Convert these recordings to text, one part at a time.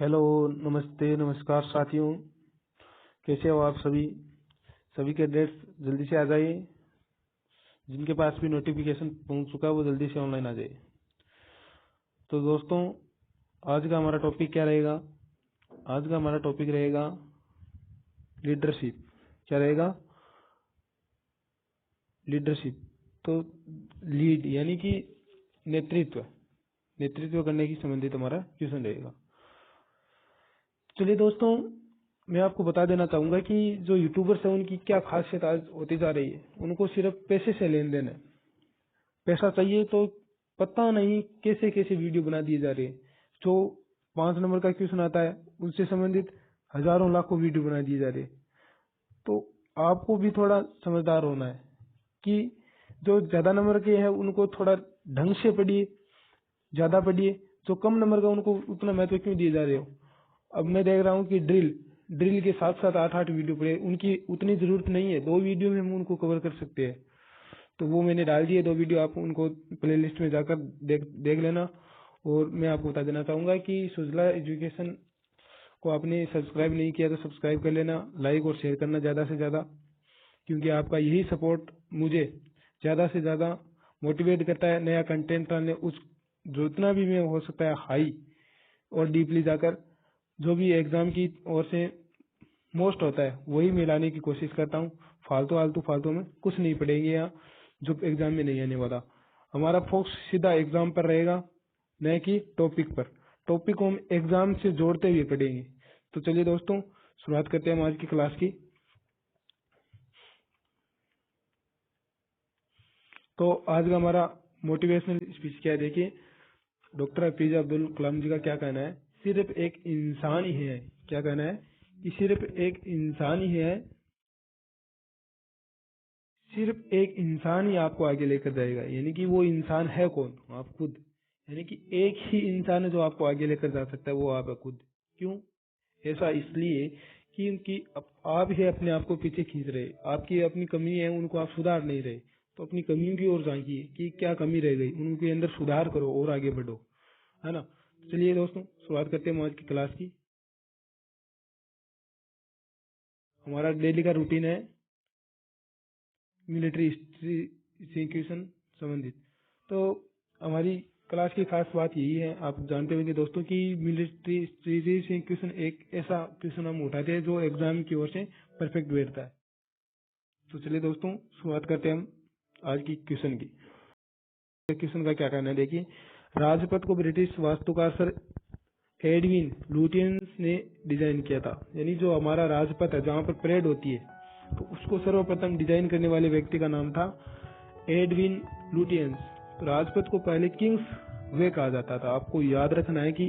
Hello, नमस्ते, नमस्कार साथियों। कैसे हो आप सभी? सभी के डेट्स जल्दी से आ जाइए। जिनके पास भी नोटिफिकेशन पहुंच चुका है वो जल्दी से ऑनलाइन आ जाइए। तो दोस्तों, आज का हमारा टॉपिक क्या रहेगा? आज का हमारा टॉपिक रहेगा लीडरशिप। क्या रहेगा? लीडरशिप। तो लीड यानी कि नेतृत्व करने की संबंधित हमारा क्वेश्चन रहेगा। चलिए दोस्तों, मैं आपको बता देना चाहूंगा कि जो यूट्यूबर्स हैं उनकी क्या खासियत आज होती जा रही है। उनको सिर्फ पैसे से लेन देन है। पैसा चाहिए तो पता नहीं कैसे कैसे वीडियो बना दिए जा रहे हैं। जो 5 नंबर का क्वेश्चन आता है उससे संबंधित हजारों लाखों वीडियो बना दिए जा रहे हैं। तो आपको भी थोड़ा समझदार होना है कि जो ज्यादा नंबर के हैं उनको थोड़ा ढंग से पढ़िए, ज्यादा पढ़िए। जो कम नंबर का उनको उतना महत्व क्यों दिए जा रहे हो? अब मैं देख रहा हूँ कि ड्रिल के साथ साथ 8-8 वीडियो पड़े। उनकी उतनी जरूरत नहीं है, 2 वीडियो में हम उनको कवर कर सकते हैं। तो वो मैंने डाल दिए 2 वीडियो, आप उनको प्लेलिस्ट में जाकर देख लेना। और मैं आपको बता देना चाहूंगा कि सुजला एजुकेशन को आपने सब्सक्राइब नहीं किया तो सब्सक्राइब कर लेना, लाइक और शेयर करना ज्यादा से ज्यादा, क्योंकि आपका यही सपोर्ट मुझे ज्यादा से ज्यादा मोटिवेट करता है नया कंटेंट डालने। उस जितना भी मैं हो सकता है हाई और डीपली जाकर जो भी एग्जाम की ओर से मोस्ट होता है वही मिलाने की कोशिश करता हूँ। फालतू में कुछ नहीं पढ़ेंगे यहाँ जो एग्जाम में नहीं आने वाला। हमारा फोकस सीधा एग्जाम पर रहेगा, न कि टॉपिक पर। टॉपिक को हम एग्जाम से जोड़ते हुए पढ़ेंगे। तो चलिए दोस्तों, शुरुआत करते हैं हम आज की क्लास की। तो आज का हमारा मोटिवेशनल स्पीच क्या है, देखिए। डॉक्टर एपीजे अब्दुल कलाम जी का क्या कहना है? सिर्फ एक इंसान ही है। क्या कहना है? कि सिर्फ एक इंसान ही है, सिर्फ एक इंसान ही आपको आगे लेकर जाएगा। यानी कि वो इंसान है कौन? आप खुद। यानी कि एक ही इंसान है जो आपको आगे लेकर जा सकता है, वो आप है खुद। क्यों ऐसा? इसलिए क्योंकि आप ही अपने आप को पीछे खींच रहे। आपकी अपनी कमी है, उनको आप सुधार नहीं रहे। तो अपनी कमियों की ओर झांकिए कि क्या कमी रह गई, उनके अंदर सुधार करो और आगे बढ़ो, है ना। चलिए दोस्तों, शुरुआत करते हैं आज की क्लास की। हमारा डेली का रूटीन है मिलिट्री हिस्ट्री से क्वेश्चन संबंधित। तो हमारी क्लास की खास बात यही है, आप जानते होंगे दोस्तों, कि मिलिट्री हिस्ट्री से क्वेश्चन एक ऐसा क्वेश्चन हम उठाते हैं जो एग्जाम की ओर से परफेक्ट बैठता है। तो चलिए दोस्तों, शुरुआत करते हैं हम आज की क्वेश्चन की। क्वेश्चन का क्या कहना है, देखिए। राजपथ को ब्रिटिश वास्तुकार सर एडविन लुटियंस ने डिजाइन किया था। यानी जो हमारा राजपथ है जहाँ पर परेड होती है, तो उसको सर्वप्रथम डिजाइन करने वाले व्यक्ति का नाम था एडविन लुटियंस। तो राजपथ को पहले किंग्स वे कहा जाता था। आपको याद रखना है कि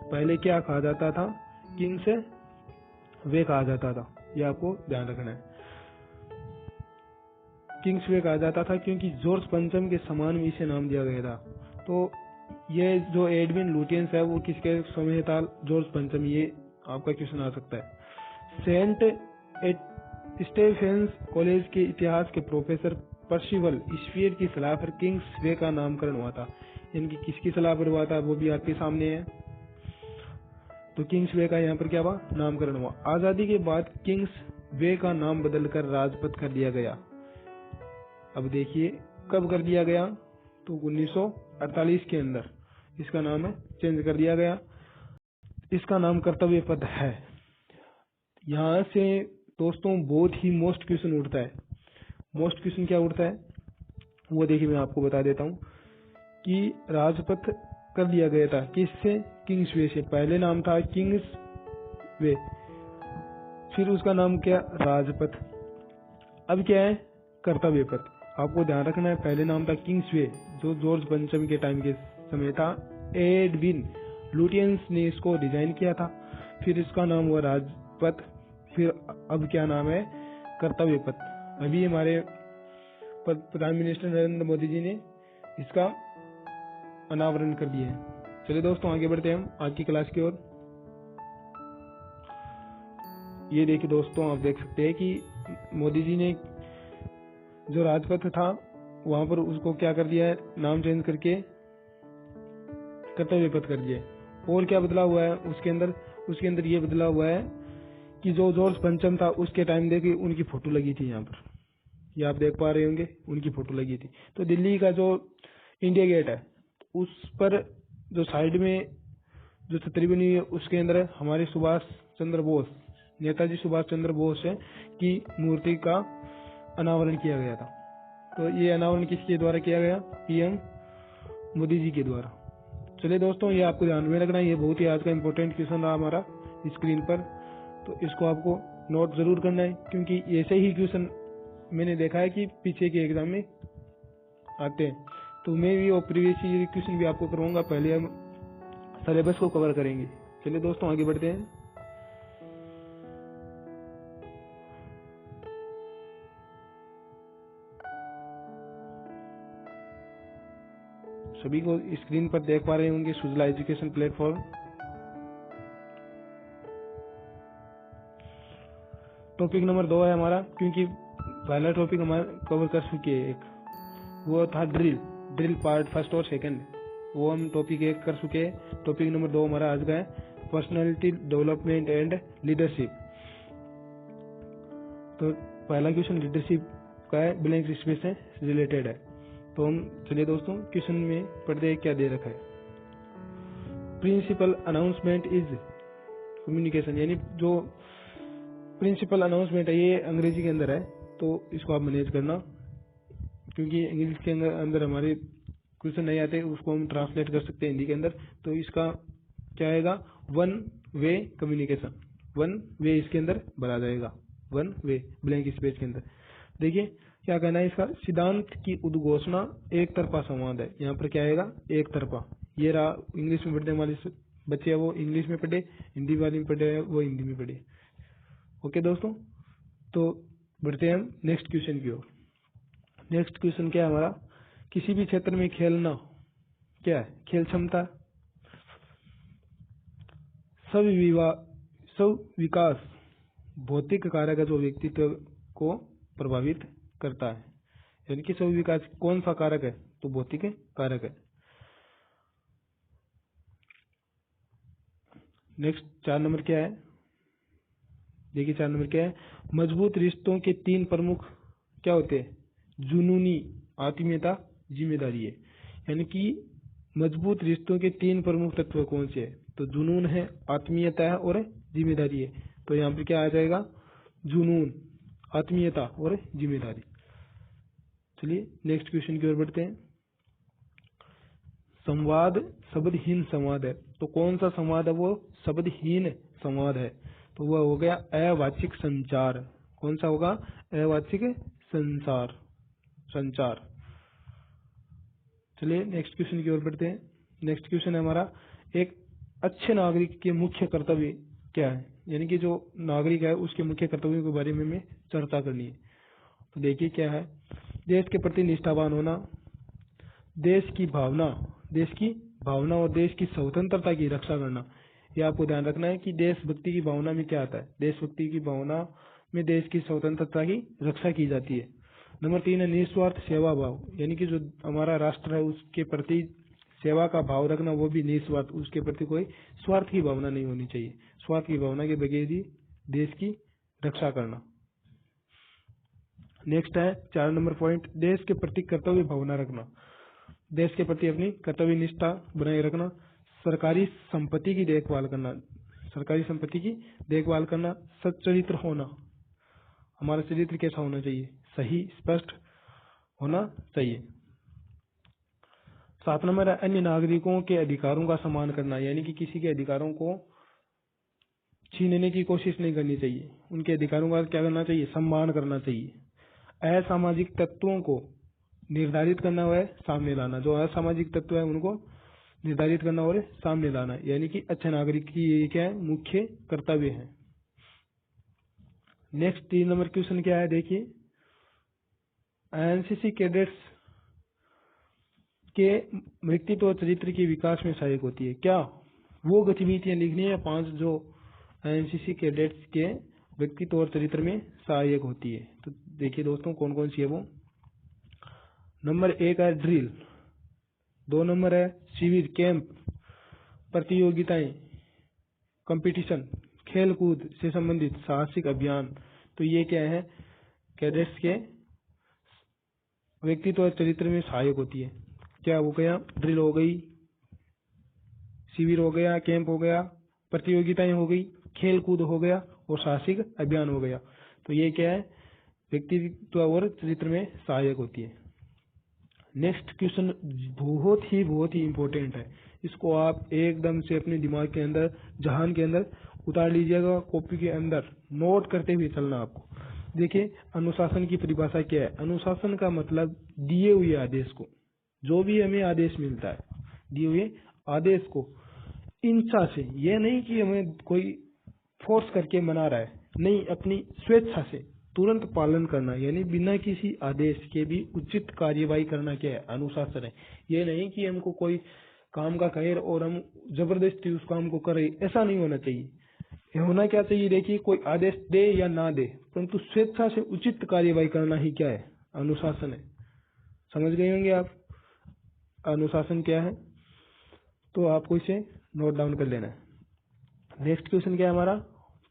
पहले क्या कहा जाता था? किंग्स वे कहा जाता था, ये आपको ध्यान रखना है। किंग्स वे कहा जाता था क्योंकि जॉर्ज पंचम के समान में इसे नाम दिया गया था। तो ये जो एडविन लुटियंस है वो किसके समय था? जॉर्ज पंचम। ये आपका क्वेश्चन आ सकता है। सेंट स्टेफेंस कॉलेज के इतिहास के प्रोफेसर पर्सिवल स्पीयर की सलाह पर किंग्स वे का नामकरण हुआ था। इनकी किसकी सलाह पर हुआ था वो भी आपके सामने है। तो किंग्स वे का यहाँ पर क्या हुआ? नामकरण हुआ। आजादी के बाद किंग्स वे का नाम बदलकर राजपथ कर दिया गया। अब देखिए कब कर दिया गया? तो 1948 के अंदर इसका नाम चेंज कर दिया गया। इसका नाम कर्तव्य पथ है। यहाँ से दोस्तों बहुत ही मोस्ट क्वेश्चन उठता है। मोस्ट क्वेश्चन क्या उठता है वो देखिए, मैं आपको बता देता हूँ कि राजपथ कर दिया गया था किससे? किंग्स वे से। पहले नाम था किंग्स वे, फिर उसका नाम क्या? राजपथ। अब क्या है? कर्तव्य पथ। आपको ध्यान रखना है, पहले नाम था किंग्स वे जो जॉर्ज पंचम के टाइम के समय था। एडविन लुटियंस ने इसको डिजाइन किया था, फिर इसका नाम हुआ राजपथ, फिर अब क्या नाम है? कर्तव्य पथ। अभी हमारे प्रधान मिनिस्टर नरेंद्र मोदी जी ने इसका अनावरण कर दिया है। चलिए दोस्तों, आगे बढ़ते हैं हम आज की क्लास की ओर। ये देखिए दोस्तों, आप देख सकते हैं कि मोदी जी ने जो राजपथ था वहां पर उसको क्या कर दिया है? नाम चेंज करके कर्तव्य पथ कर दिया। और क्या बदला हुआ है उसके अंदर? उसके अंदर ये बदलाव हुआ है कि जो जॉर्ज पंचम था उसके टाइम देखिए उनकी फोटो लगी थी यहाँ पर, ये आप देख पा रहे होंगे, उनकी फोटो लगी थी। तो दिल्ली का जो इंडिया गेट है उस पर जो साइड में जो छतरी बनी हुई है उसके अंदर हमारे सुभाष चंद्र बोस, नेताजी सुभाष चंद्र बोस की मूर्ति का अनावरण किया गया था। तो ये अनावरण किसके द्वारा किया गया? पीएम मोदी जी के द्वारा। चलिए दोस्तों, ये आपको ध्यान में रखना है, ये बहुत ही आज का इंपॉर्टेंट क्वेश्चन रहा हमारा स्क्रीन पर, तो इसको आपको नोट जरूर करना है, क्योंकि ऐसे ही क्वेश्चन मैंने देखा है कि पीछे के एग्जाम में आते हैं। तो मैं भी और प्रीवियस ईयर क्वेश्चन भी आपको करवाऊंगा, पहले हम सिलेबस को कवर करेंगे। चलिए दोस्तों आगे बढ़ते हैं। सभी को स्क्रीन पर देख पा रहे होंगे सुजला एजुकेशन प्लेटफॉर्म। टॉपिक नंबर 2 है हमारा, क्योंकि पहला टॉपिक हमारा कवर कर चुके हैं, एक वो था ड्रिल पार्ट फर्स्ट और सेकंड, वो हम टॉपिक 1 कर चुके हैं। टॉपिक नंबर 2 हमारा आज का है पर्सनालिटी डेवलपमेंट एंड लीडरशिप। तो पहला क्वेश्चन लीडरशिप का है, ब्लैंक स्पेस से रिलेटेड है। तो हम चलिए दोस्तों क्वेश्चन में पढ़ते हैं क्या दे रखा है। प्रिंसिपल अनाउंसमेंट इज कम्युनिकेशन, यानी जो प्रिंसिपल अनाउंसमेंट है ये अंग्रेजी के अंदर है, तो इसको आप मैनेज करना, क्योंकि इंग्लिश के अंदर हमारे क्वेश्चन नहीं आते, उसको हम ट्रांसलेट कर सकते हैं हिंदी के अंदर। तो इसका क्या आएगा? One way communication, one way इसके अंदर भरा जाएगा, वन वे ब्लैंक स्पेस के अंदर। देखिए क्या कहना है इसका, सिद्धांत की उद्घोषणा एक तरफा संवाद है। यहाँ पर क्या आएगा? एक तरफा। ये रहा, इंग्लिश में पढ़ने वाले बच्चे है वो इंग्लिश में पढ़े, हिंदी वाले में पढ़े वो हिंदी में पढ़े। ओके दोस्तों, तो बढ़ते हैं हम नेक्स्ट क्वेश्चन की ओर। नेक्स्ट क्वेश्चन क्या है हमारा? किसी भी क्षेत्र में खेलना क्या है? खेल क्षमता। सब विकास भौतिक कारक है जो व्यक्तित्व को प्रभावित करता है, यानी कि सब विकास कौन सा कारक है? तो भौतिक कारक है। नेक्स्ट 4 नंबर क्या है? देखिए 4 नंबर क्या है? मजबूत रिश्तों के 3 प्रमुख क्या होते हैं? जुनूनी, आत्मीयता, जिम्मेदारी है। यानी कि मजबूत रिश्तों के 3 प्रमुख तत्व कौन से हैं? तो जुनून है, आत्मीयता है और जिम्मेदारी है। तो यहाँ पे क्या आ जाएगा? जुनून, आत्मीयता और जिम्मेदारी। चलिए नेक्स्ट क्वेश्चन की ओर बढ़ते हैं। संवाद शब्दहीन संवाद है, तो कौन सा संवाद है? वो शब्दहीन संवाद है, तो वह हो गया अवाचिक संचार। कौन सा होगा? अवाचिक संचार। चलिए नेक्स्ट क्वेश्चन की ओर बढ़ते हैं। नेक्स्ट क्वेश्चन है हमारा, एक अच्छे नागरिक के मुख्य कर्तव्य क्या है? यानी कि जो नागरिक है उसके मुख्य कर्तव्यों के बारे में हमें चर्चा करनी है। तो देखिए क्या है? देश के प्रति निष्ठावान होना, देश की भावना और देश की स्वतंत्रता की रक्षा करना। ये आपको ध्यान रखना है कि देशभक्ति की भावना में क्या आता है? देशभक्ति की भावना में देश की स्वतंत्रता की रक्षा की जाती है। नंबर 3 है निस्वार्थ सेवा भाव, यानी कि जो हमारा राष्ट्र है उसके प्रति सेवा का भाव रखना, वो भी निस्वार्थ, उसके प्रति कोई स्वार्थ की भावना नहीं होनी चाहिए। स्वार्थ की भावना के बगैर ही देश की रक्षा करना। नेक्स्ट है 4 नंबर पॉइंट, देश के प्रति कर्तव्य भावना रखना, देश के प्रति अपनी कर्तव्य निष्ठा बनाए रखना, सरकारी संपत्ति की देखभाल करना, सच्चरित्र होना, हमारा चरित्र कैसा होना चाहिए? सही, स्पष्ट होना चाहिए। 7 नंबर है अन्य नागरिकों के अधिकारों का सम्मान करना, यानी कि किसी के अधिकारों को छीनने की कोशिश नहीं करनी चाहिए, उनके अधिकारों का क्या करना चाहिए? सम्मान करना चाहिए। असामाजिक तत्वों को निर्धारित करना व सामने लाना, जो असामाजिक तत्व है उनको निर्धारित करना और सामने लाना, यानी कि अच्छे नागरिक की ये क्या है? मुख्य कर्तव्य है। नेक्स्ट 3 नंबर क्वेश्चन क्या है? देखिए, एनसीसी कैडेट्स के व्यक्तित्व और चरित्र के विकास में सहायक होती है। क्या वो गतिविधियां लिखनी है 5 जो एनसीसी कैडेट्स के व्यक्तित्व और चरित्र में सहायक होती है? तो देखिए दोस्तों कौन कौन सी है वो। नंबर 1 है ड्रिल, 2 नंबर है शिविर कैंप प्रतियोगिताएं, कंपटीशन, खेल कूद से संबंधित साहसिक अभियान। तो ये क्या है, कैडेट्स के व्यक्तित्व और चरित्र में सहायक होती है। क्या हो गया, ड्रिल हो गई, शिविर हो गया, कैंप हो गया, प्रतियोगिताएं हो गई, खेल कूद हो गया और साहसिक अभियान हो गया। तो ये क्या है, व्यक्तित्व और चरित्र में सहायक होती है। नेक्स्ट क्वेश्चन बहुत ही इम्पोर्टेंट है, इसको आप एकदम से अपने दिमाग के अंदर, जहान के अंदर उतार लीजिएगा, कॉपी के अंदर नोट करते हुए चलना आपको। देखिए, अनुशासन की परिभाषा क्या है। अनुशासन का मतलब दिए हुए आदेश को, जो भी हमें आदेश मिलता है, दिए हुए आदेश को इच्छा से, ये नहीं कि हमें कोई फोर्स करके मना रहा है, नहीं, अपनी स्वेच्छा से तुरंत पालन करना, यानी बिना किसी आदेश के भी उचित कार्यवाही करना क्या है, अनुशासन है। ये नहीं कि हमको कोई काम का कहे और हम जबरदस्ती उस काम को करें, ऐसा नहीं होना चाहिए। ये होना क्या चाहिए, देखिए, कोई आदेश दे या ना दे, परंतु स्वेच्छा से उचित कार्यवाही करना ही क्या है, अनुशासन है। समझ गए होंगे आप अनुशासन क्या है, तो आपको इसे नोट डाउन कर लेना है। नेक्स्ट क्वेश्चन क्या है हमारा,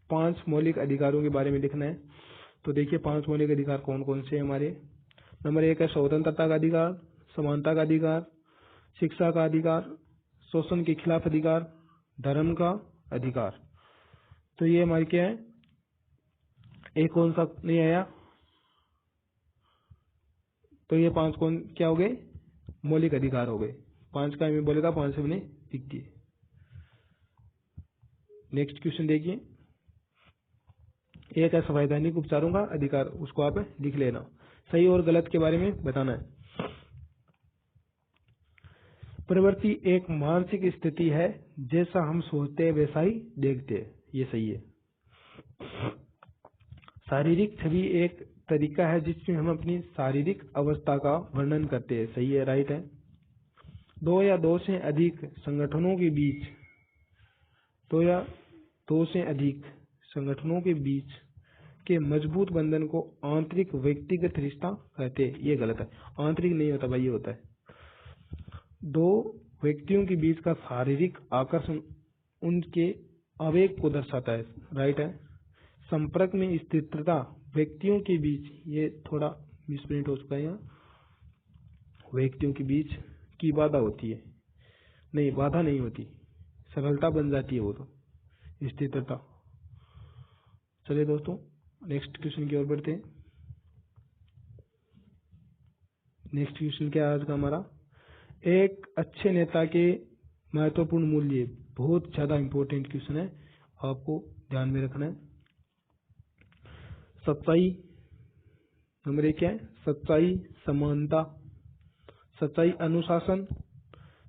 5 मौलिक अधिकारों के बारे में लिखना है। तो देखिए, 5 मौलिक अधिकार कौन कौन से हैं हमारे। नंबर 1 है स्वतंत्रता का अधिकार, समानता का अधिकार, शिक्षा का अधिकार, शोषण के खिलाफ अधिकार, धर्म का अधिकार। तो ये हमारे क्या है, एक कौन सा नहीं आया, तो ये 5 कौन क्या हो गए, मौलिक अधिकार हो गए। 5 का मैं बोलेगा, 5 से मैंने लिख दिए। नेक्स्ट क्वेश्चन देखिए, एक है संवैधानिक उपचारों का अधिकार, उसको आप लिख लेना, सही और गलत के बारे में बताना है। प्रवृत्ति एक मानसिक स्थिति है, जैसा हम सोचते हैं वैसा ही देखते हैं, ये सही है। शारीरिक छवि एक तरीका है जिसमें हम अपनी शारीरिक अवस्था का वर्णन करते हैं, सही है, राइट है। 2 या 2 से अधिक संगठनों के बीच, 2 या 2 से अधिक संगठनों के बीच के मजबूत बंधन को आंतरिक व्यक्तिगत रिश्ता कहते हैं, ये गलत है। आंतरिक नहीं होता भाई, ये होता है 2 व्यक्तियों के बीच का शारीरिक आकर्षण उनके आवेग को दर्शाता है, राइट है। संपर्क में स्थिरता व्यक्तियों के बीच, ये थोड़ा मिसप्रिंट हो चुका है यहाँ, व्यक्तियों के बीच की बाधा होती है, नहीं, बाधा नहीं होती, सरलता बन जाती है वो तो, स्थिरता। चलिए दोस्तों, नेक्स्ट क्वेश्चन की ओर बढ़ते हैं। नेक्स्ट क्वेश्चन क्या है आज का हमारा, एक अच्छे नेता के महत्वपूर्ण मूल्य, बहुत ज्यादा इंपॉर्टेंट क्वेश्चन है, आपको ध्यान में रखना है। सच्चाई, नंबर 1 है सच्चाई, समानता, सच्चाई, अनुशासन,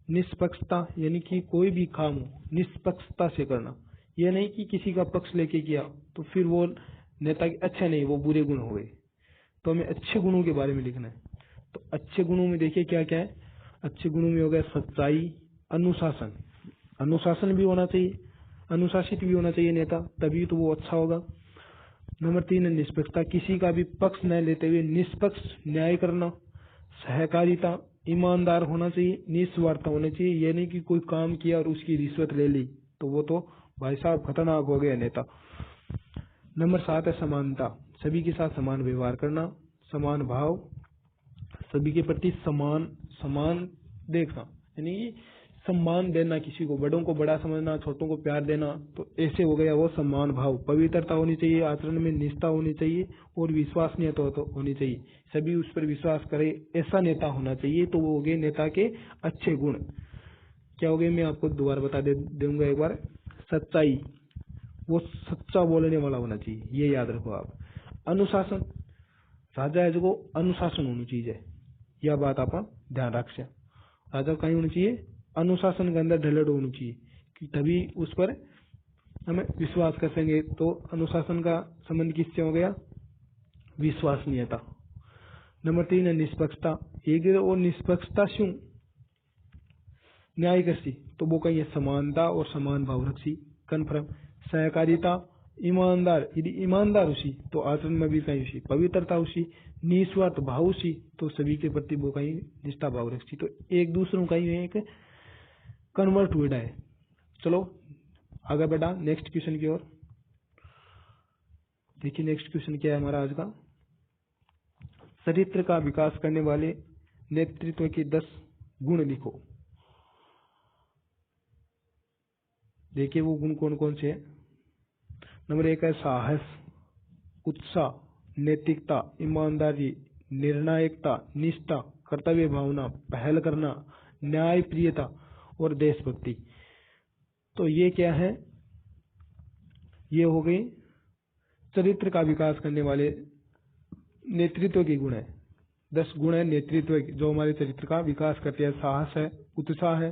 निष्पक्षता, यानी कि कोई भी काम निष्पक्षता से करना, यह नहीं कि किसी का पक्ष लेके किया तो फिर वो नेता के अच्छे नहीं, वो बुरे गुण हो गए। तो हमें अच्छे गुणों के बारे में लिखना है। तो अच्छे गुणों में देखिए क्या क्या है, अच्छे गुणों में हो गया सच्चाई, अनुशासन, अनुशासन भी होना चाहिए, अनुशासित भी होना चाहिए नेता, तभी तो वो अच्छा होगा। नंबर 3 है निष्पक्षता, किसी का भी पक्ष न लेते हुए निष्पक्ष न्याय करना। सहकारिता, ईमानदार होना चाहिए, निस्वार्थ होना चाहिए, ये नहीं कि कोई काम किया और उसकी रिश्वत ले ली तो वो तो भाई साहब खतरनाक हो गया नेता। नंबर 7 है समानता, सभी के साथ समान व्यवहार करना। समान भाव, सभी के प्रति समान देखना, यानी सम्मान देना, किसी को, बड़ों को बड़ा समझना, छोटों को प्यार देना, तो ऐसे हो गया वो सम्मान भाव। पवित्रता होनी चाहिए, आचरण में निष्ठा होनी चाहिए और विश्वसनीयता तो होनी चाहिए, सभी उस पर विश्वास करे, ऐसा नेता होना चाहिए। तो वो हो गए नेता के अच्छे गुण। क्या हो गए, मैं आपको दोबारा बता दूंगा एक बार। सच्चाई, वो सच्चा बोलने वाला होना चाहिए, ये याद रखो आप। अनुशासन, राजा है जो अनुशासन होनी चाहिए, यह बात आप ध्यान रख। राजा कहीं होनी चाहिए, अनुशासन के अंदर ढलड़ होनी चाहिए, कि तभी उस पर हमें विश्वास कर सकेंगे। तो अनुशासन का संबंध किससे हो गया, विश्वसनीयता। नंबर 3 है निष्पक्षता, एक और निष्पक्षता शू न्याय करसी, तो वो कहीं समानता और समान भाव रखसी, कन्फर्म। सहकारिता, ईमानदार, यदि ईमानदार उसी तो आचरण में भी कहीं उसी, पवित्रता उसी, निस्वार्थ भाव उसी, तो सभी के प्रति वो कहीं निष्ठा भाव रखसी, तो एक दूसरों का ही एक कन्वर्ट हुआ है। चलो आगे बढ़ा नेक्स्ट क्वेश्चन की ओर। देखिए नेक्स्ट क्वेश्चन क्या है हमारा आज का। चरित्र का विकास करने वाले नेतृत्व के 10 गुण लिखो। देखिए वो गुण कौन कौन से हैं। नंबर 1 है साहस, उत्साह, नैतिकता, ईमानदारी, निर्णायकता, निष्ठा, कर्तव्य भावना, पहल करना, न्यायप्रियता और देशभक्ति। तो ये क्या है, ये हो गई चरित्र का विकास करने वाले नेतृत्व के गुण है। 10 गुण है नेतृत्व जो हमारे चरित्र का विकास करते हैं। साहस है, उत्साह है,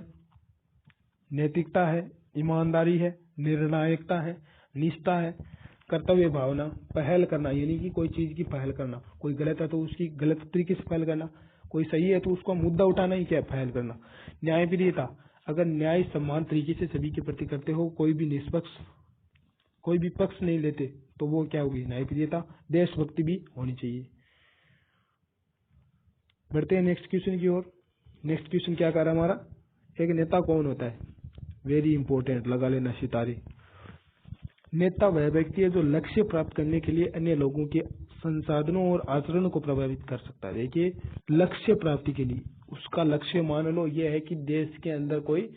नैतिकता है, ईमानदारी है, निर्णायकता है, निष्ठा है, कर्तव्य भावना, पहल करना यानी कि कोई चीज की पहल करना, कोई गलत है तो उसकी गलत तरीके से पहल करना, कोई सही है तो उसका मुद्दा उठाना ही क्या है, पहल करना। न्यायप्रियता, अगर न्याय समान तरीके से सभी के प्रति करते हो, कोई भी निष्पक्ष कोई भी पक्ष नहीं लेते तो वो क्या होगी, न्यायप्रियता। देशभक्ति भी होनी चाहिए। बढ़ते हैं नेक्स्ट क्वेश्चन की ओर। नेक्स्ट क्वेश्चन क्या कर रहा है हमारा, एक नेता कौन होता है। वेरी इंपॉर्टेंट, लगा लेना सितारे। नेता वह व्यक्ति है जो लक्ष्य प्राप्त करने के लिए अन्य लोगों के संसाधनों और आचरण को प्रभावित कर सकता है। देखिए लक्ष्य प्राप्ति के लिए उसका लक्ष्य मान लो ये है कि देश के अंदर कोई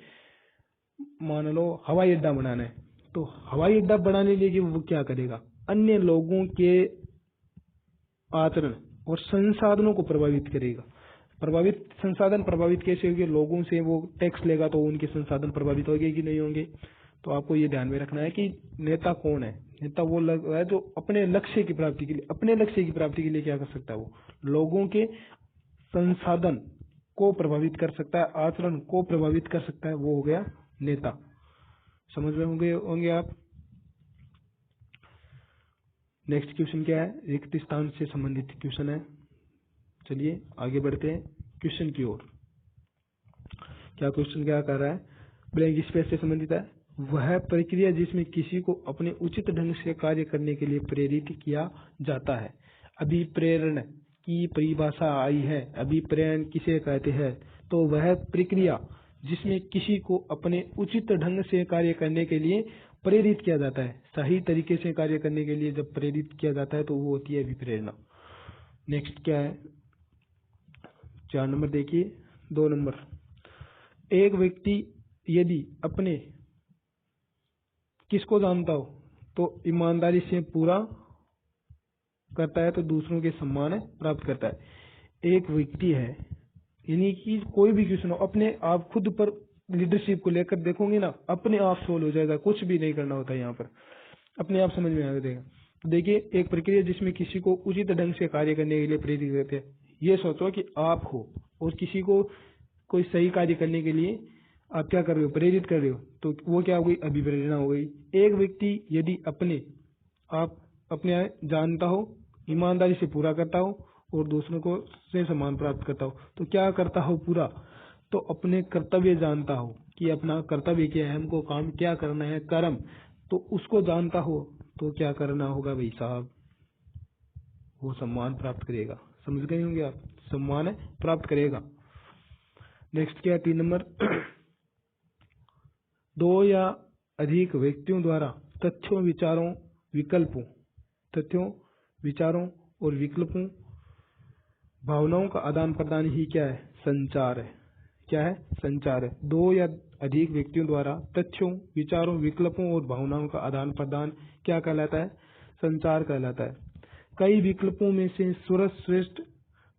मान लो हवाई अड्डा बनाना है, तो हवाई अड्डा बनाने के लिए वो क्या करेगा, अन्य लोगों के आचरण और संसाधनों को प्रभावित करेगा। संसाधन प्रभावित कैसे होंगे, लोगों से वो टैक्स लेगा तो उनके संसाधन प्रभावित होंगे कि नहीं होंगे। तो आपको ये ध्यान में रखना है कि नेता कौन है। नेता वो है जो अपने लक्ष्य की प्राप्ति के लिए क्या कर सकता है, वो लोगों के संसाधन को प्रभावित कर सकता है, आचरण को प्रभावित कर सकता है, वो हो गया नेता। समझ में होंगे आप। नेक्स्ट क्वेश्चन क्या है, रिक्त स्थान से संबंधित क्वेश्चन है। चलिए आगे बढ़ते हैं क्वेश्चन की ओर। क्या क्वेश्चन क्या कर रहा है, ब्लैंक स्पेस से संबंधित है। वह प्रक्रिया जिसमें किसी को अपने उचित ढंग से कार्य करने के लिए प्रेरित किया जाता है। अभिप्रेरण की परिभाषा आई है। अभिप्रेरण किसे कहते हैं, तो वह प्रक्रिया जिसमें किसी को अपने उचित ढंग से कार्य करने के लिए प्रेरित किया जाता है। सही तरीके से कार्य करने के लिए जब प्रेरित किया जाता है तो वो होती है अभिप्रेरणा। नेक्स्ट क्या है, 4 नंबर देखिए। 2 नंबर, एक व्यक्ति यदि अपने किसको जानता हो तो ईमानदारी से पूरा करता है तो दूसरों के सम्मान प्राप्त करता है। एक व्यक्ति है यानी कि कोई भी क्वेश्चन हो, अपने आप खुद पर लीडरशिप को लेकर देखोगे ना, अपने आप सोल्व हो जाएगा, कुछ भी नहीं करना होता है यहाँ पर, अपने आप समझ में आ जाएगा। तो देखिए एक प्रक्रिया जिसमें किसी को उचित ढंग से कार्य करने के लिए प्रेरित करते हैं। ये सोचो कि आप हो और किसी को कोई सही कार्य करने के लिए आप क्या कर रहे हो, प्रेरित कर रहे हो, तो वो क्या हो गई, अभिप्रेरणा हो गई। एक व्यक्ति यदि अपने जानता हो, ईमानदारी से पूरा करता हो और दूसरों को से सम्मान प्राप्त करता हो, तो क्या करता हो पूरा, तो अपने कर्तव्य जानता हो कि अपना कर्तव्य क्या है, हमको काम क्या करना है, कर्म, तो उसको जानता हो तो क्या करना होगा भाई साहब, वो सम्मान प्राप्त करेगा। समझ गए होंगे आप, सम्मान प्राप्त करेगा। नेक्स्ट क्या है, 3 नंबर, 2 या अधिक व्यक्तियों द्वारा तथ्यों विचारों और विकल्पों भावनाओं का आदान प्रदान ही क्या है, संचार है। क्या है, संचार है। 2 या अधिक व्यक्तियों द्वारा तथ्यों, विचारों, विकल्पों और भावनाओं का आदान प्रदान क्या कहलाता है, संचार कहलाता है। कई विकल्पों में से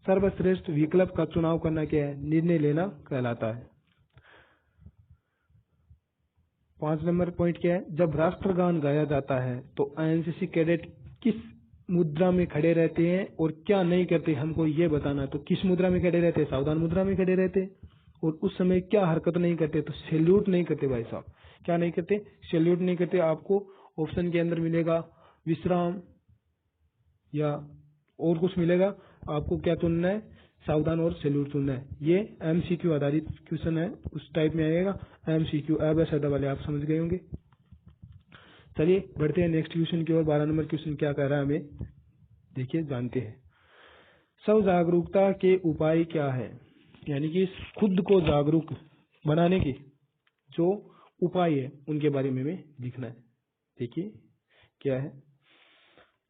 सर्वश्रेष्ठ विकल्प का चुनाव करना क्या है, निर्णय लेना कहलाता है। 5 नंबर पॉइंट क्या है, जब राष्ट्रगान गाया जाता है तो एनसीसी कैडेट किस मुद्रा में खड़े रहते हैं और क्या नहीं करते, हमको ये बताना है। तो किस मुद्रा में खड़े रहते हैं, सावधान मुद्रा में खड़े रहते हैं। और उस समय क्या हरकत नहीं करते, तो सैल्यूट नहीं करते भाई साहब। क्या नहीं करते, सैल्यूट नहीं करते। आपको ऑप्शन के अंदर मिलेगा विश्राम या और कुछ मिलेगा, आपको क्या चुनना है, सावधान और सैल्यूट चुनना है। ये एमसीक्यू आधारित क्वेश्चन है, उस टाइप में आएगा एमसीक्यू, अबैध वाले, आप समझ गए होंगे। चलिए बढ़ते हैं नेक्स्ट क्वेश्चन की ओर। 12 नंबर क्वेश्चन क्या कह रहा है हमें, देखिए जानते हैं। स्व जागरूकता के उपाय क्या है, यानी कि खुद को जागरूक बनाने के जो उपाय है उनके बारे में हमें लिखना है। देखिए क्या है,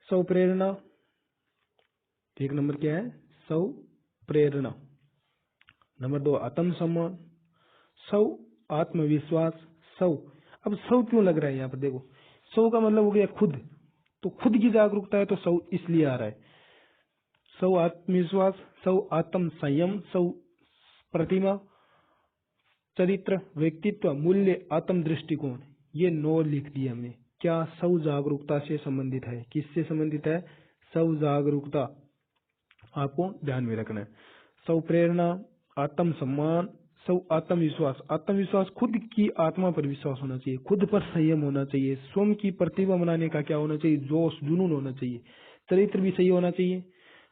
स्व प्रेरणा। एक नंबर क्या है, स्व प्रेरणा। नंबर 2 आत्मसम्मान, स्व आत्मविश्वास, स्व। अब स्व क्यों लग रहा है यहाँ पर, देखो स्व का मतलब हो गया खुद, तो खुद की जागरूकता है तो स्व इसलिए आ रहा है। स्व आत्मविश्वास, स्व आत्म संयम, स्व प्रतिमा, चरित्र, व्यक्तित्व, मूल्य, आत्म दृष्टिकोण, ये 9 लिख दिए हमने। क्या स्व जागरूकता से संबंधित है। किससे संबंधित है, स्व जागरूकता, आपको ध्यान में रखना है। स्व प्रेरणा, आत्म सम्मान, स्व आत्मविश्वास। आत्मविश्वास खुद की आत्मा पर विश्वास होना चाहिए, खुद पर संयम होना चाहिए, स्वयं की प्रतिभा बनाने का क्या होना चाहिए, जोश जुनून होना चाहिए, चरित्र भी सही होना चाहिए,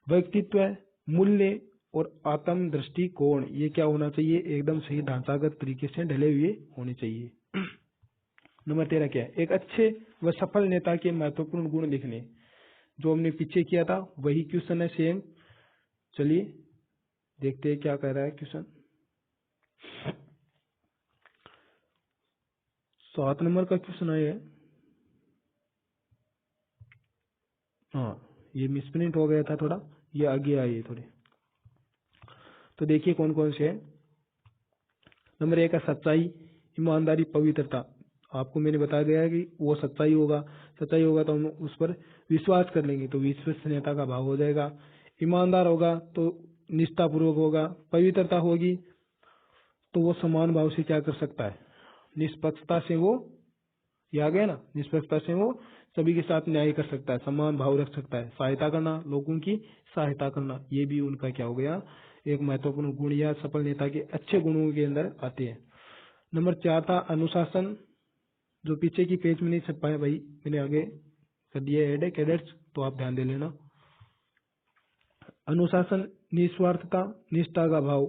व्यक्तित्व, मूल्य और आत्म दृष्टिकोण, ये क्या होना चाहिए, एकदम सही ढांचागत तरीके से ढले हुए होने चाहिए। नंबर 13 क्या है, एक अच्छे व सफल नेता के महत्वपूर्ण गुण लिखने। जो हमने पीछे किया था वही क्वेश्चन है सेम। चलिए देखते हैं क्या कह रहा है क्वेश्चन। 7 नंबर का क्वेश्चन है। हाँ, ये मिसप्रिंट हो गया था थोड़ा, ये आगे आए थोड़े। तो देखिए कौन कौन से है। नंबर 1 है सच्चाई, ईमानदारी, पवित्रता। आपको मैंने बता दिया है कि वो सच्चाई होगा, सच्चाई होगा तो हम उस पर विश्वास कर लेंगे, तो विश्वसनीयता का भाव हो जाएगा। ईमानदार होगा तो निष्ठापूर्वक होगा, पवित्रता होगी तो वो समान भाव से क्या कर सकता है, निष्पक्षता से वो, ये आ गया ना, निष्पक्षता से वो सभी के साथ न्याय कर सकता है, समान भाव रख सकता है। सहायता करना, लोगों की सहायता करना, ये भी उनका क्या हो गया, एक महत्वपूर्ण गुण या सफल नेता के अच्छे गुणों के अंदर आते हैं। नंबर 4 था अनुशासन, जो पीछे की पेज में नहीं छप पाया भाई, मैंने आगे कर दिया ऐड है कैडेट्स, तो आप ध्यान दे लेना। अनुशासन, निस्वार्थता, निष्ठा का भाव,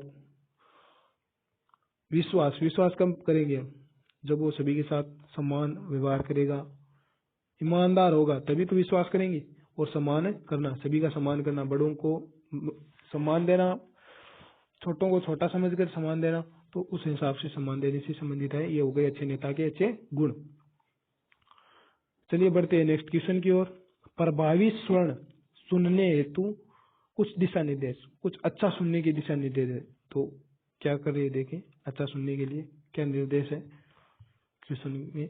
विश्वास, विश्वास कब करेंगे हम, जब वो सभी के साथ समान व्यवहार करेगा, ईमानदार होगा तभी तो विश्वास करेंगे, और सम्मान करना, सभी का सम्मान करना, बड़ों को सम्मान देना, छोटों को छोटा समझकर सम्मान देना, तो उस हिसाब से सम्मान देने से संबंधित है। ये हो गए अच्छे नेता के अच्छे गुण। चलिए बढ़ते हैं नेक्स्ट क्वेश्चन की ओर। प्रभावी स्वर्ण सुनने हेतु कुछ दिशा निर्देश, कुछ अच्छा सुनने के दिशा निर्देश है, तो क्या कर रहे हैं देखें, अच्छा सुनने के लिए क्या निर्देश है क्वेश्चन में।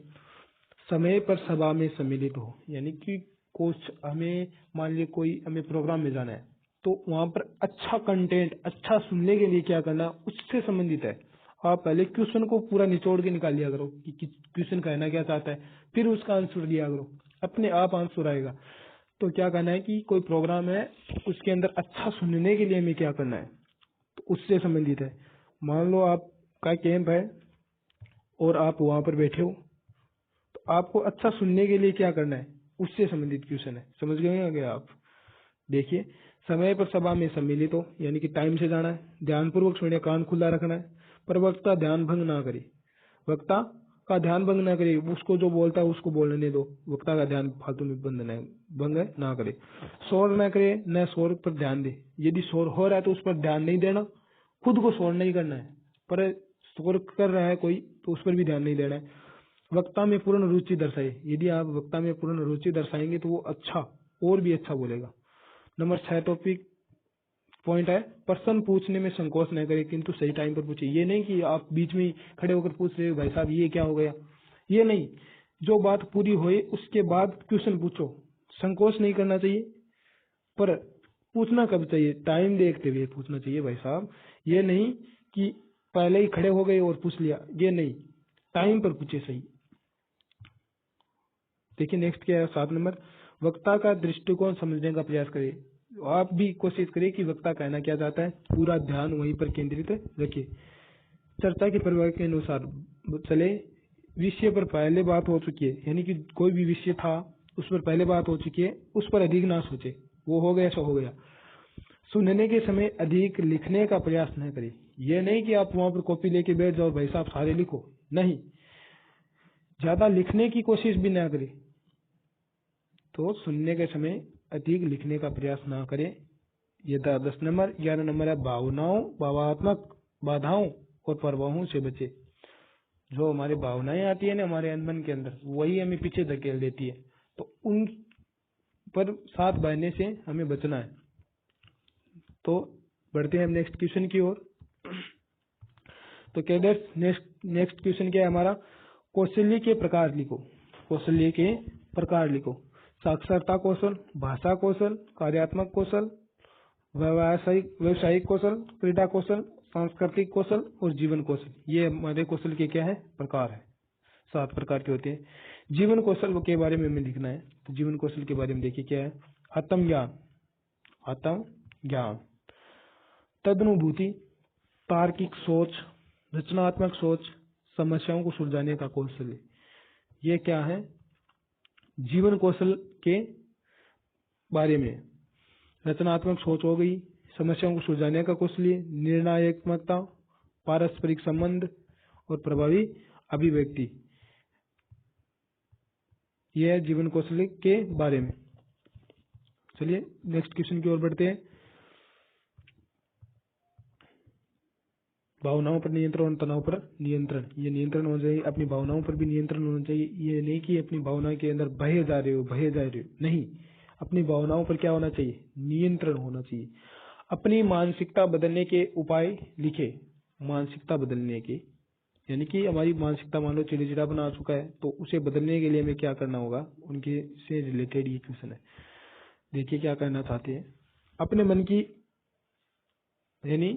समय पर सभा में सम्मिलित हो, यानी कि कुछ हमें, मान लीजिए कोई हमें प्रोग्राम में जाना है, तो वहां पर अच्छा कंटेंट, अच्छा सुनने के लिए क्या करना, उससे संबंधित है। आप पहले क्वेश्चन को पूरा निचोड़ के निकाल लिया करो कि क्वेश्चन कहना क्या चाहता है, फिर उसका आंसर दिया करो, अपने आप आंसर आएगा। तो क्या करना है कि कोई प्रोग्राम है, उसके अंदर अच्छा सुनने के लिए हमें क्या करना है, तो उससे संबंधित है। मान लो आपका कैंप है और आप वहां पर बैठे हो, तो आपको अच्छा सुनने के लिए क्या करना है, उससे संबंधित क्वेश्चन है। समझ गए होंगे आप। देखिए, समय पर सभा में सम्मिलित हो, यानी कि टाइम से जाना है, ध्यानपूर्वक सुने, कान खुला रखना है, पर वक्ता ध्यान भंग ना करे, वक्ता का ध्यान भंग ना करे, उसको जो बोलता है उसको बोलने दो, वक्ता का ध्यान फालतू में भंग ना करे। शोर ना करे, न शोर पर ध्यान दे, यदि शोर हो रहा है तो उस पर ध्यान नहीं देना, खुद को शोर नहीं करना है, पर शोर कर रहा है कोई तो उस पर भी ध्यान नहीं देना है। वक्ता में पूर्ण रुचि दर्शाए, यदि आप वक्ता में पूर्ण रुचि दर्शाएंगे तो वो अच्छा, और भी अच्छा बोलेगा। नंबर 6 टॉपिक पॉइंट है, प्रश्न पूछने में संकोच न करे, किंतु सही टाइम पर पूछे। ये नहीं कि आप बीच में खड़े होकर पूछ रहे हो भाई साहब ये क्या हो गया, ये नहीं, जो बात पूरी होए उसके बाद क्वेश्चन पूछो, संकोच नहीं करना चाहिए, पर पूछना कब चाहिए, टाइम देखते हुए पूछना चाहिए भाई साहब। ये नहीं कि पहले ही खड़े हो गए और पूछ लिया, ये नहीं, टाइम पर पूछे सही। देखिए नेक्स्ट क्या है 7 नंबर, वक्ता का दृष्टिकोण समझने का प्रयास करें। आप भी कोशिश करिए कि वक्ता कहना क्या चाहता है, पूरा ध्यान वहीं पर केंद्रित रखिए। चर्चा के परिवार के अनुसार चले, विषय पर पहले बात हो चुकी है, यानी कि कोई भी विषय था उस पर पहले बात हो चुकी है, उस पर अधिक ना सोचे, वो हो गया सो हो गया। सुनने के समय अधिक लिखने का प्रयास न करें, यह नहीं कि आप वहां पर कॉपी लेके बैठ जाओ भाई साहब सारे लिखो, नहीं, ज्यादा लिखने की कोशिश भी ना करें। तो सुनने के समय अधिक लिखने का प्रयास ना करें। ये 10 नंबर। 11 नंबर है भावनाओं, भावात्मक बाधाओं और प्रभावों से बचे। जो हमारी भावनाएं आती है ना हमारे मन के अंदर, वही हमें पीछे धकेल देती है। तो उन पर साथ बहने से हमें बचना है। तो बढ़ते हैं नेक्स्ट क्वेश्चन की ओर। तो नेक्स्ट क्वेश्चन क्या है हमारा, कौशल्य के प्रकार लिखो। कौशल्य के प्रकार लिखो। साक्षरता कौशल, भाषा कौशल, कार्यात्मक कौशल, व्यवसायिक कौशल, क्रीड़ा कौशल, सांस्कृतिक कौशल और जीवन कौशल। ये हमारे कौशल के क्या है, प्रकार है। 7 प्रकार के होते हैं। जीवन कौशल के बारे में हमें लिखना है। तो जीवन कौशल के बारे में देखिए क्या है, आत्म ज्ञान, तदनुभूति, तार्किक सोच, रचनात्मक सोच, समस्याओं को सुलझाने का कौशल। ये क्या है, जीवन कौशल के बारे में। रचनात्मक सोच हो गई, समस्याओं को सुलझाने का कौशल, निर्णयात्मकता, पारस्परिक संबंध और प्रभावी अभिव्यक्ति। यह है जीवन कौशल के बारे में। चलिए नेक्स्ट क्वेश्चन की ओर बढ़ते हैं। भावनाओं पर नियंत्रण और तनाव पर नियंत्रण। ये नियंत्रण होना चाहिए, अपनी भावनाओं पर भी नियंत्रण होना चाहिए। ये नहीं कि अपनी भावना के अंदर बहे जा रहे हो, नहीं। अपनी भावनाओं पर क्या होना चाहिए, नियंत्रण होना चाहिए। अपनी मानसिकता बदलने के उपाय लिखे। मानसिकता बदलने के, यानी कि हमारी मानसिकता मान लो चिड़चिड़ा बना चुका है, तो उसे बदलने के लिए हमें क्या करना होगा, उनके से रिलेटेड ये क्वेश्चन है। देखिए क्या करना चाहते हैं। अपने मन की, यानी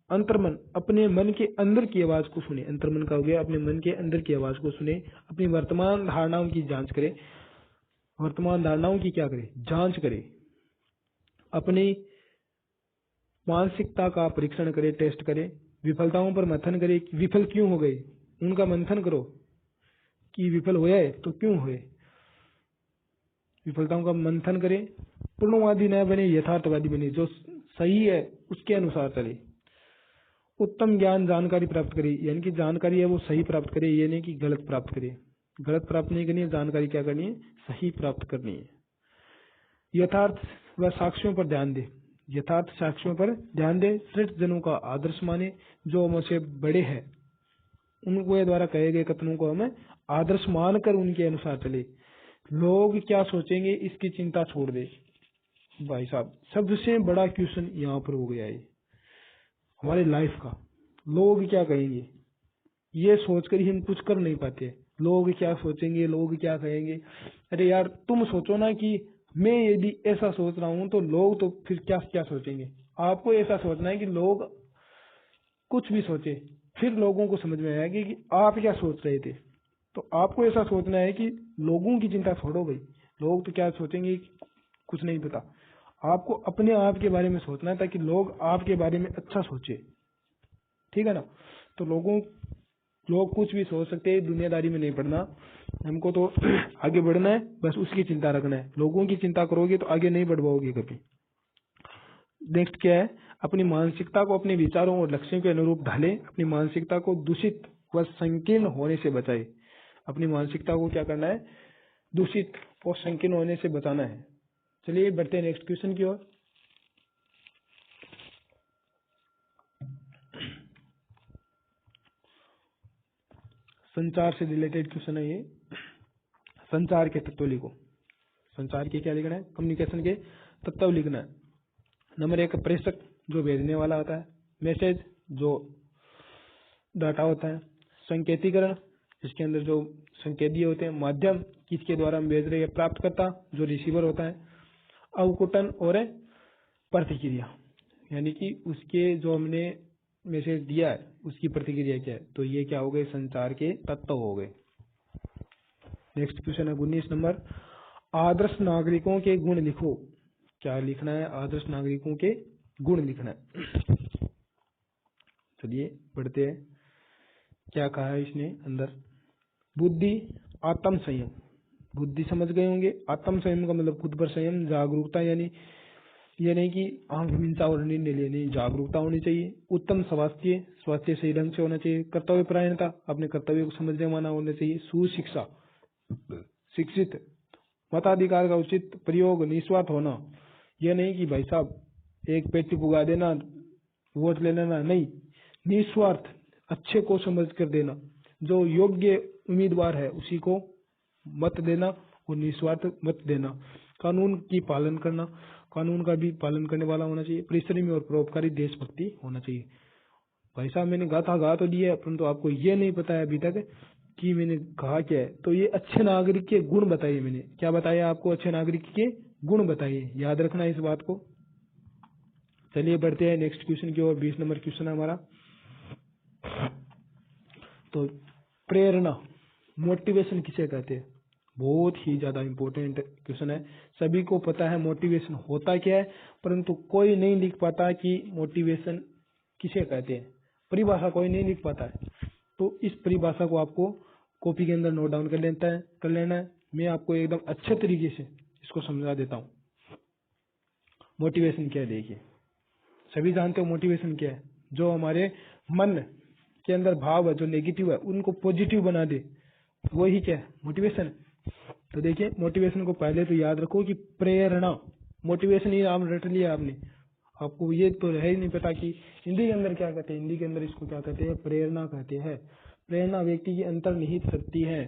अंतर्मन, अपने मन के अंदर की आवाज को सुने। अंतर्मन का हो गया, अपने मन के अंदर की आवाज को सुने। अपनी वर्तमान धारणाओं की जांच करें। वर्तमान धारणाओं की क्या करें, जांच करें। अपनी मानसिकता का परीक्षण करें, टेस्ट करें। विफलताओं पर मंथन करें, विफल क्यों हो गए, उनका मंथन करो कि विफल हुआ है तो क्यों हुए। विफलताओं का मंथन करें। पूर्णवादी न बने, यथार्थवादी बने। जो सही है उसके अनुसार चले। उत्तम ज्ञान जानकारी प्राप्त करे, यानी कि जानकारी है वो सही प्राप्त करे, ये नहीं कि गलत प्राप्त करे। गलत प्राप्त नहीं करनी है, जानकारी क्या करनी है, सही प्राप्त करनी है। यथार्थ व साक्ष्यों पर ध्यान दे। यथार्थ साक्ष्यों पर ध्यान दे। श्रेष्ठ जनों का आदर्श माने। जो हमसे बड़े हैं उनको द्वारा कहे गए कथनों को हमें आदर्श मानकर उनके अनुसार चले। लोग क्या सोचेंगे इसकी चिंता छोड़ दे। भाई साहब, सबसे बड़ा क्वेश्चन यहाँ पर हो गया है हमारे लाइफ का। लोग क्या कहेंगे, ये सोचकर ही हम कुछ कर नहीं पाते। लोग क्या सोचेंगे, लोग क्या कहेंगे। अरे यार, तुम सोचो ना कि मैं यदि ऐसा सोच रहा हूं तो लोग तो फिर क्या क्या सोचेंगे। आपको ऐसा सोचना है कि लोग कुछ भी सोचे, फिर लोगों को समझ में आएगा कि आप क्या सोच रहे थे। तो आपको ऐसा सोचना है कि लोगों की चिंता छोड़ो भाई, लोग तो क्या सोचेंगे कुछ नहीं पता। आपको अपने आप के बारे में सोचना है ताकि लोग आपके बारे में अच्छा सोचे, ठीक है ना। तो लोग कुछ भी सोच सकते हैं, दुनियादारी में नहीं पड़ना। हमको तो आगे बढ़ना है, बस उसकी चिंता रखना है। लोगों की चिंता करोगे तो आगे नहीं बढ़ पाओगे कभी। नेक्स्ट क्या है, अपनी मानसिकता को अपने विचारों और लक्ष्यों के अनुरूप ढाले। अपनी मानसिकता को दूषित व संकीर्ण होने से बचाए। अपनी मानसिकता को क्या करना है, दूषित और संकीर्ण होने से बचाना है। चलिए बढ़ते हैं नेक्स्ट क्वेश्चन की ओर। संचार से रिलेटेड क्वेश्चन है ये। संचार के तत्व लिखो। संचार के क्या लिखना है, कम्युनिकेशन के तत्व लिखना है। नंबर 1 प्रेषक, जो भेजने वाला होता है। मैसेज, जो डाटा होता है। संकेतीकरण, इसके अंदर जो संकेत दिए होते हैं। माध्यम, किसके द्वारा हम भेज रहे हैं। प्राप्तकर्ता, जो रिसीवर होता है। अवकुटन और प्रतिक्रिया, यानी कि उसके जो हमने मैसेज दिया है उसकी प्रतिक्रिया क्या है। तो ये क्या हो गए, संचार के तत्व हो गए। नेक्स्ट क्वेश्चन है 19 नंबर, आदर्श नागरिकों के गुण लिखो। क्या लिखना है, आदर्श नागरिकों के गुण लिखना है। चलिए पढ़ते हैं क्या कहा है इसने अंदर। बुद्धि, आत्म संयम। बुद्धि समझ गए होंगे। आत्म संयम का मतलब खुद पर संयम। जागरूकता, यानी ये नहीं कि आंख मिनसा और निर्णय लेने, जागरूकता होनी चाहिए। उत्तम स्वास्थ्य, स्वास्थ्य सही ढंग से होना चाहिए। कर्तव्य परायणता, अपने कर्तव्य को समझने वाला होना चाहिए। सुशिक्षा, शिक्षित। मताधिकार का उचित प्रयोग, निस्वार्थ होना। यह नहीं कि भाई साहब एक पेटी पुगा देना, वोट ले लेना, नहीं। निस्वार्थ, अच्छे को समझ कर देना। जो योग्य उम्मीदवार है उसी को मत देना और निस्वार्थ मत देना। कानून की पालन करना, कानून का भी पालन करने वाला होना चाहिए। परिश्रमी और परोपकारी देशभक्ति होना चाहिए। भाई साहब मैंने गा तो दिया है, परंतु आपको ये नहीं पता है अभी तक कि मैंने कहा क्या है। तो ये अच्छे नागरिक के गुण बताइए। मैंने क्या बताया आपको? अच्छे नागरिक के गुण बताइए, याद रखना इस बात को। चलिए बढ़ते हैं नेक्स्ट क्वेश्चन की ओर। 20 नंबर क्वेश्चन है हमारा। तो प्रेरणा, मोटिवेशन किसे कहते हैं? बहुत ही ज्यादा इंपॉर्टेंट क्वेश्चन है। सभी को पता है मोटिवेशन होता क्या है, परंतु कोई नहीं लिख पाता कि मोटिवेशन किसे कहते हैं। परिभाषा कोई नहीं लिख पाता है। तो इस परिभाषा को आपको कॉपी के अंदर नोट डाउन कर लेना है। मैं आपको एकदम अच्छे तरीके से इसको समझा देता हूँ। मोटिवेशन क्या है देखिए, सभी जानते हो मोटिवेशन क्या है। जो हमारे मन के अंदर भाव है, जो नेगेटिव है, उनको पॉजिटिव बना दे, वो ही क्या है? मोटिवेशन। तो देखिए मोटिवेशन को पहले तो याद रखो कि प्रेरणा, मोटिवेशन ही नाम रट लिया आपने। आपको ये तो है ही नहीं पता कि हिंदी के अंदर क्या कहते हैं। हिंदी के अंदर इसको क्या कहते हैं? प्रेरणा कहते हैं। प्रेरणा व्यक्ति की अंतर्निहित शक्ति है।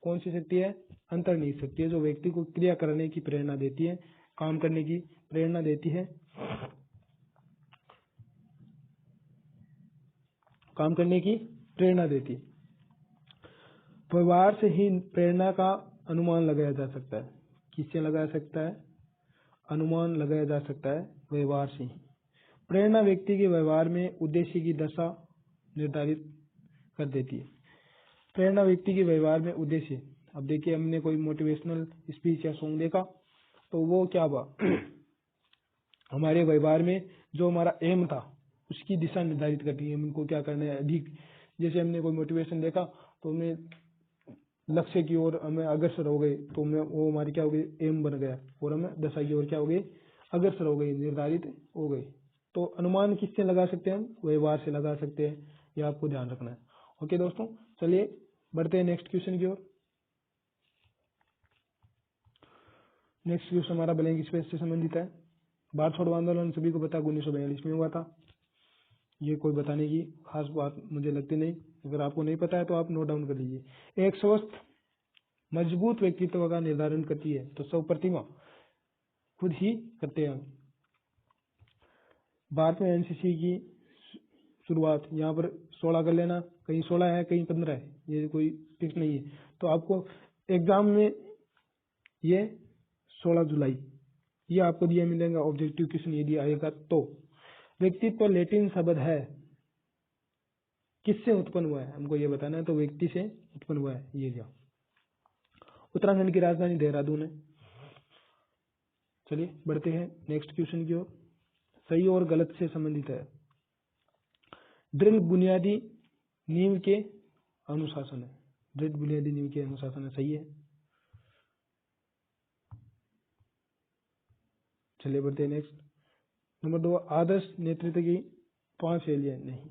कौन सी शक्ति है? अंतर्निहित शक्ति है, जो व्यक्ति को क्रिया करने की प्रेरणा देती है, काम करने की प्रेरणा देती है, काम करने की प्रेरणा देती है। व्यवहार से ही प्रेरणा का अनुमान लगाया जा सकता है। किससे लगाया सकता है? अनुमान लगाया जा सकता है व्यवहार से ही। प्रेरणा व्यक्ति के व्यवहार में उद्देश्य की दशा निर्धारित कर देती है। प्रेरणा व्यक्ति के व्यवहार में उद्देश्य, अब देखिए हमने कोई मोटिवेशनल स्पीच या सॉन्ग देखा तो वो क्या हुआ हमारे व्यवहार में जो हमारा एम था उसकी दिशा निर्धारित करती है। हमको क्या करना है अधिक। जैसे हमने कोई मोटिवेशन देखा तो हमें लक्ष्य की ओर हमें अग्रसर हो गए, तो हमें वो हमारी क्या हो गई? एम बन गया, और हमें दशा की ओर क्या हो गई? अग्रसर हो गई, निर्धारित हो गई। तो अनुमान किससे लगा सकते हैं? हम व्यवहार से लगा सकते हैं। ये आपको ध्यान रखना है। ओके दोस्तों, चलिए बढ़ते हैं नेक्स्ट क्वेश्चन की ओर। नेक्स्ट क्वेश्चन हमारा ब्लैंक स्पेस से संबंधित है। भारत छोड़ो आंदोलन सभी को पता 1942 में हुआ था। ये कोई बताने की खास बात मुझे लगती नहीं। अगर आपको नहीं पता है तो आप नोट डाउन कर लीजिए। एक स्वस्थ मजबूत व्यक्तित्व का निर्धारण करती है, तो सब प्रतिमा खुद ही करते हैं। भारत में एनसीसी की शुरुआत यहाँ पर 16 कर लेना, कहीं 16 है कहीं 15 है, ये कोई फिक्स नहीं है। तो आपको एग्जाम में ये 16 जुलाई ये आपको दिया मिलेगा। ऑब्जेक्टिव क्वेश्चन यदि आएगा तो। व्यक्तित्व लैटिन शब्द है, किससे उत्पन्न हुआ है हमको ये बताना है। तो व्यक्ति से उत्पन्न हुआ है। ये क्या? उत्तराखंड की राजधानी देहरादून है। चलिए बढ़ते हैं नेक्स्ट क्वेश्चन की ओर। सही और गलत से संबंधित है। दृढ़ बुनियादी नींव के अनुशासन है। दृढ़ बुनियादी नींव के अनुशासन है, सही है। चलिए बढ़ते हैं नेक्स्ट। नंबर 2, आदर्श नेतृत्व की 5 शैलियां नहीं,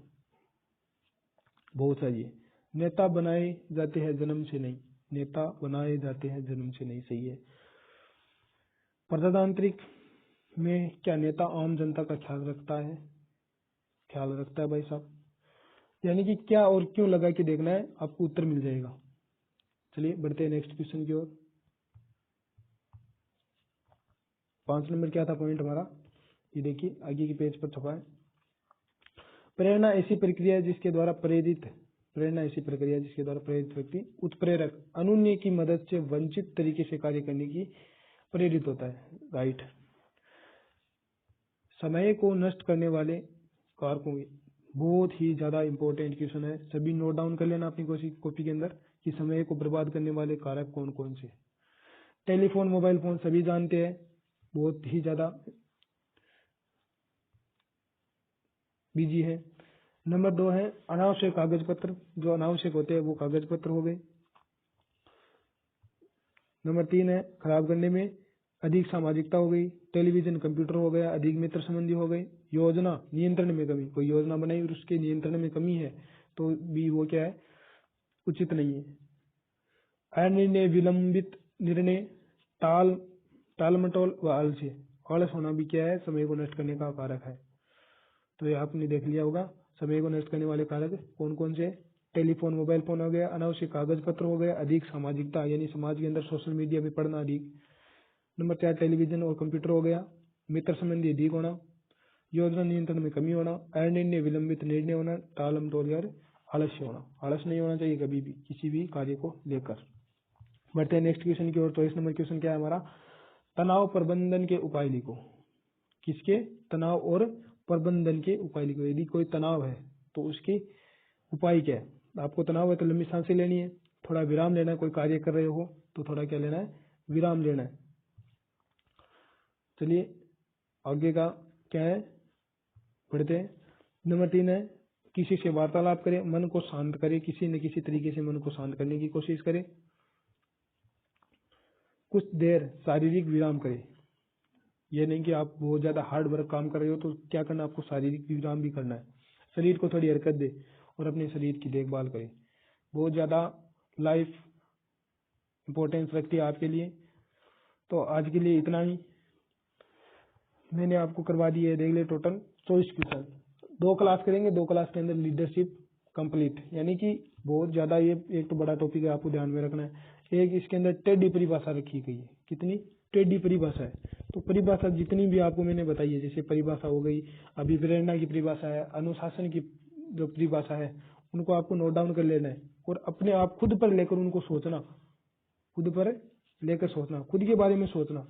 बहुत सारी है। नेता बनाए जाते हैं जन्म से नहीं, नेता बनाए जाते हैं जन्म से नहीं, सही है। प्रजातांत्रिक में क्या नेता आम जनता का ख्याल रखता है? ख्याल रखता है भाई साहब। यानी कि क्या और क्यों लगा के देखना है, आपको उत्तर मिल जाएगा। चलिए बढ़ते हैं नेक्स्ट क्वेश्चन की ओर। 5 नंबर क्या था पॉइंट हमारा, ये देखिए आगे के पेज पर छपा है। प्रेरणा ऐसी प्रक्रिया है जिसके द्वारा प्रेरित व्यक्ति उत्प्रेरक अनुन्य की मदद से वंचित तरीके से कार्य करने की प्रेरित होता है। राइट। समय को नष्ट करने वाले कारकों की, बहुत ही ज्यादा इंपॉर्टेंट क्वेश्चन है। सभी नोट डाउन कर लेना अपनी कॉपी के अंदर कि समय को बर्बाद करने वाले कारक कौन कौन से। टेलीफोन, मोबाइल फोन सभी जानते हैं, बहुत ही ज्यादा बिजी है। नंबर 2 है अनावश्यक कागज पत्र, जो अनावश्यक होते हैं वो कागज पत्र हो गए। नंबर 3 है खराब करने में अधिक सामाजिकता हो गई। टेलीविजन, कंप्यूटर हो गया, अधिक मित्र संबंधी हो गई। योजना नियंत्रण में कमी, कोई योजना बनाई और उसके नियंत्रण में कमी है तो भी वो क्या है? उचित नहीं है। अनिर्णय, विलंबित निर्णय, टाल मटोल व आलस्य, आलस होना भी क्या है? समय को नष्ट करने का कारक है। तो ये आपने देख लिया होगा समय को नष्ट करने वाले कारक कौन कौन से। टेलीफोन मोबाइल फोन हो गया, अनावश्यक कागज पत्र हो गया, अधिक सामाजिकता यानी समाज के अंदर सोशल मीडिया पे पढ़ना अधिक। नंबर 4 टेलीविजन और कंप्यूटर हो गया, मित्र संबंधी अधिक होना, योजना नियंत्रण में कमी होना, अनिर्णय विलंबित निर्णय होना, टालम टोल यार आलस्य होना। आलस नहीं होना चाहिए कभी भी किसी भी कार्य को लेकर। बढ़ते हैं नेक्स्ट क्वेश्चन की ओर। तो इस नंबर क्वेश्चन क्या है हमारा, तनाव प्रबंधन के उपाय लिखो। किसके, तनाव और प्रबंधन के उपाय लिखो। यदि कोई तनाव है तो उसके उपाय क्या है। आपको तनाव है तो लंबी सांसें लेनी है, थोड़ा विराम लेना है, कोई कार्य कर रहे हो तो थोड़ा क्या लेना है, विराम लेना है। चलिए आगे का क्या है, बढ़ते हैं। नंबर 3 है, किसी से वार्तालाप करें, मन को शांत करें, किसी न किसी तरीके से मन को शांत करने की कोशिश करें। कुछ देर शारीरिक विराम करें। यह नहीं कि आप बहुत ज्यादा हार्ड वर्क काम कर रहे हो तो क्या करना, आपको शारीरिक विराम भी करना है। शरीर को थोड़ी हरकत दे और अपने शरीर की देखभाल करें। बहुत ज्यादा लाइफ इंपॉर्टेंस रखती है आपके लिए। तो आज के लिए इतना ही मैंने आपको करवा दी है। देख ले टोटल 24 क्वेश्चन, 2 क्लास करेंगे, 2 क्लास के अंदर लीडरशिप कंप्लीट। यानी कि बहुत ज्यादा ये एक तो बड़ा टॉपिक है, आपको ध्यान में रखना है। एक इसके अंदर टेढ़ी परिभाषा रखी गई है। कितनी टेढ़ी परिभाषा है। तो परिभाषा जितनी भी आपको मैंने बताई है, जैसे परिभाषा हो गई, अभिप्रेरणा की परिभाषा है, अनुशासन की जो परिभाषा है, उनको आपको नोट डाउन कर लेना है और अपने आप खुद पर लेकर उनको सोचना, खुद पर लेकर सोचना, खुद के बारे में सोचना,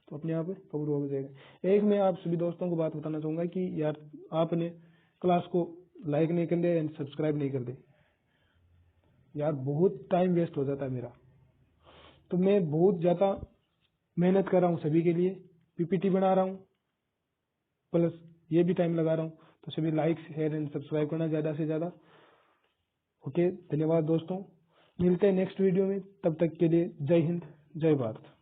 तो अपने आप कवर हो जाएगा। एक मैं आप सभी दोस्तों को बात बताना चाहूंगा कि यार आपने क्लास को लाइक नहीं कर दे एंड सब्सक्राइब नहीं कर दे, यार बहुत टाइम वेस्ट हो जाता है मेरा। तो मैं बहुत ज्यादा मेहनत कर रहा हूँ सभी के लिए, पीपीटी बना रहा हूँ प्लस ये भी टाइम लगा रहा हूँ। तो सभी लाइक शेयर एंड सब्सक्राइब करना ज्यादा से ज्यादा। ओके, धन्यवाद दोस्तों, मिलते हैं नेक्स्ट वीडियो में। तब तक के लिए जय हिंद, जय भारत।